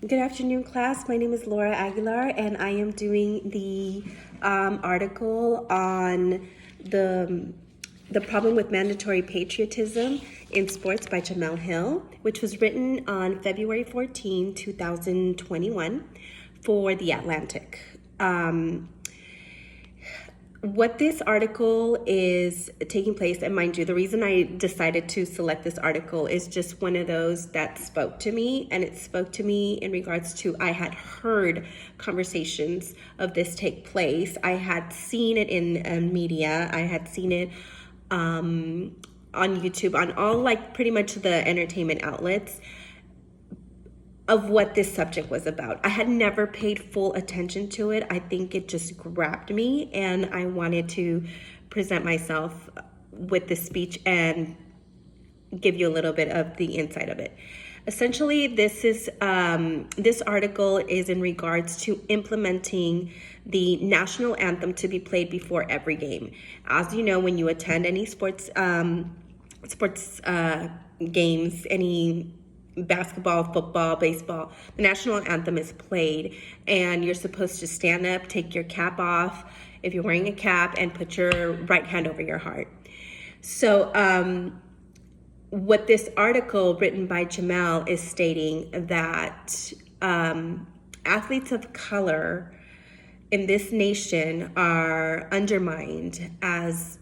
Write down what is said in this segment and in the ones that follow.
Good afternoon, class. My name is Laura Aguilar, and I am doing the article on the problem with mandatory patriotism in sports by Jamel Hill, which was written on February 14, 2021 for The Atlantic. What this article is taking place, and mind you, the reason I decided to select this article is just one of those that spoke to me, and it spoke to me in regards to I had heard conversations of this take place. I had seen it in media. I had seen it on YouTube, on all like pretty much the entertainment outlets of what this subject was about. I had never paid full attention to it. I think it just grabbed me, and I wanted to present myself with this speech and give you a little bit of the inside of it. Essentially, this article is in regards to implementing the national anthem to be played before every game. As you know, when you attend any sports games, any basketball, football, baseball, the national anthem is played, and you're supposed to stand up, take your cap off if you're wearing a cap, and put your right hand over your heart. So what this article written by Jamel is stating that athletes of color in this nation are undermined as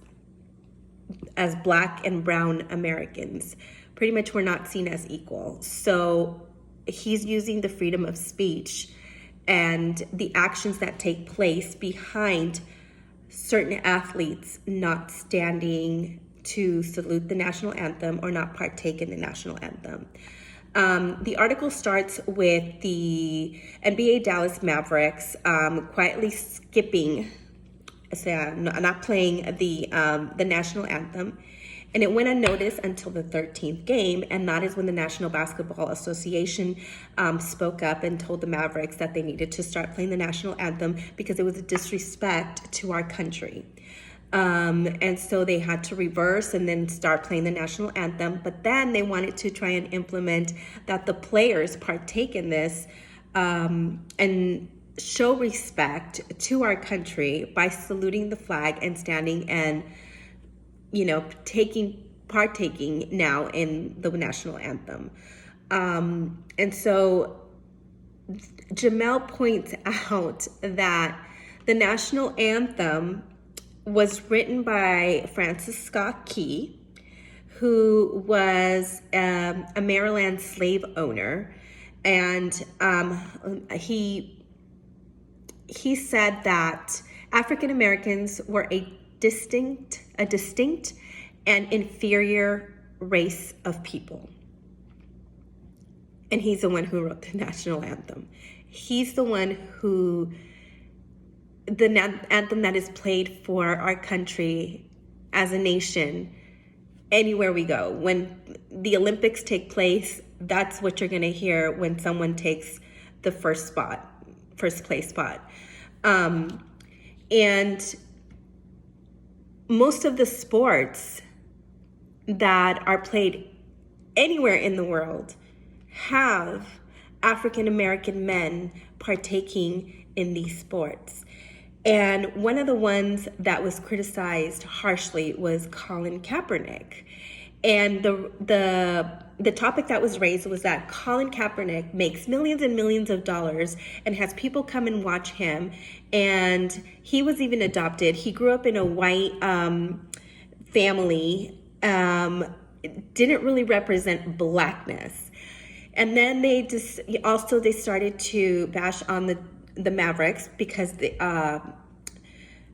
Black and brown Americans. Pretty much we're not seen as equal. So he's using the freedom of speech and the actions that take place behind certain athletes not standing to salute the national anthem or not partake in the national anthem. The article starts with the NBA Dallas Mavericks quietly skipping, not playing the national anthem. And it went unnoticed until the 13th game, and that is when the National Basketball Association spoke up and told the Mavericks that they needed to start playing the national anthem because it was a disrespect to our country. And so they had to reverse and then start playing the national anthem, but then they wanted to try and implement that the players partake in this and show respect to our country by saluting the flag and standing and partaking now in the national anthem. And so Jamel points out that the national anthem was written by Francis Scott Key, who was a Maryland slave owner. And he said that African Americans were a distinct and inferior race of people. And he's the one who wrote the national anthem. He's the one who, the anthem that is played for our country as a nation, anywhere we go. When the Olympics take place, that's what you're gonna hear when someone takes the first place spot. And most of the sports that are played anywhere in the world have African American men partaking in these sports. And one of the ones that was criticized harshly was Colin Kaepernick. And the topic that was raised was that Colin Kaepernick makes millions and millions of dollars and has people come and watch him. And he was even adopted. He grew up in a white family, didn't really represent Blackness. And then they started to bash on the Mavericks because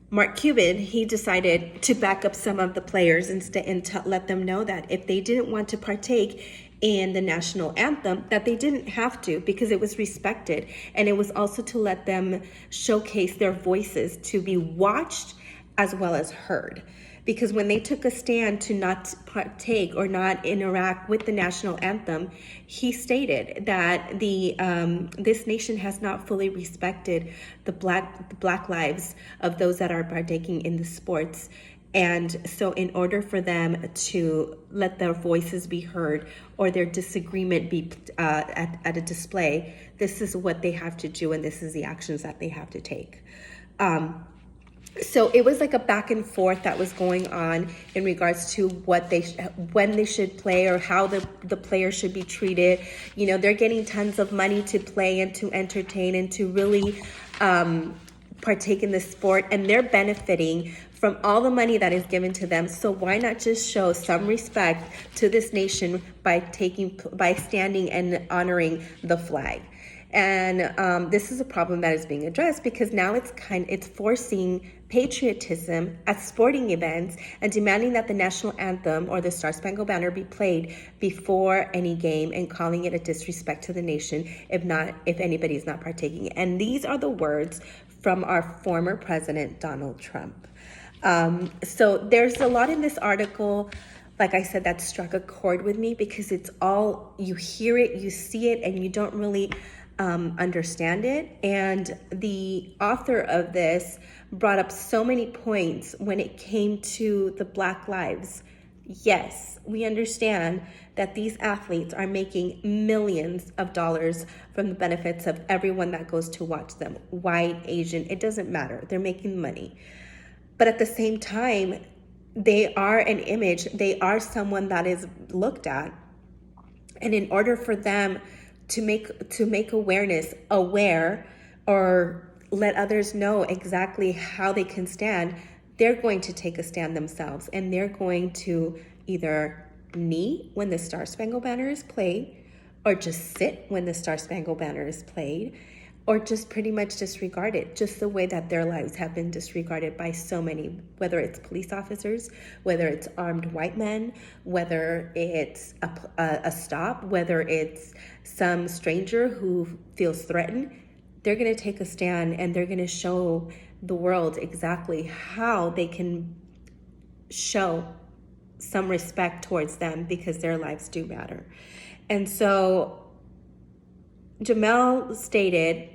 Mark Cuban, he decided to back up some of the players and to let them know that if they didn't want to partake in the national anthem, that they didn't have to because it was respected. And it was also to let them showcase their voices to be watched as well as heard. Because when they took a stand to not partake or not interact with the national anthem, he stated that this nation has not fully respected the black lives of those that are partaking in the sports. And so in order for them to let their voices be heard or their disagreement be at a display, this is what they have to do, and this is the actions that they have to take. So it was like a back and forth that was going on in regards to when they should play or how the players should be treated. You know, they're getting tons of money to play and to entertain and to really partake in the sport, and they're benefiting from all the money that is given to them. So why not just show some respect to this nation by standing and honoring the flag? And this is a problem that is being addressed because now it's forcing patriotism at sporting events and demanding that the national anthem or the Star Spangled Banner be played before any game, and calling it a disrespect to the nation if anybody is not partaking. And these are the words from our former president, Donald Trump. So there's a lot in this article, like I said, that struck a chord with me because it's all, you hear it, you see it, and you don't really understand it. And the author of this brought up so many points when it came to the Black lives. Yes, we understand that these athletes are making millions of dollars from the benefits of everyone that goes to watch them, white, Asian, it doesn't matter. They're making money. But at the same time, they are an image. They are someone that is looked at. And in order for them to make awareness aware or let others know exactly how they can stand, they're going to take a stand themselves, and they're going to either knee when the Star Spangled Banner is played, or just sit when the Star Spangled Banner is played, or just pretty much disregard it, just the way that their lives have been disregarded by so many, whether it's police officers, whether it's armed white men, whether it's a stop, whether it's some stranger who feels threatened. They're going to take a stand, and they're going to show the world exactly how they can show some respect towards them, because their lives do matter. And so Jamel stated,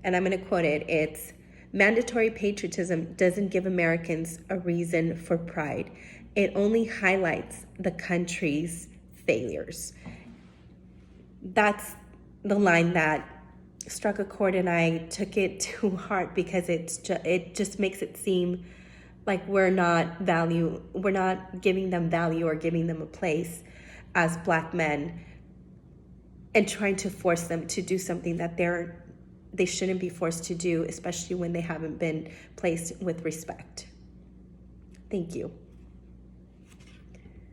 and I'm going to quote it, it's, "Mandatory patriotism doesn't give Americans a reason for pride. It only highlights the country's failures." That's the line that struck a chord, and I took it to heart because it just makes it seem like we're not giving them value or giving them a place as Black men, and trying to force them to do something that they shouldn't be forced to do, especially when they haven't been placed with respect. Thank you.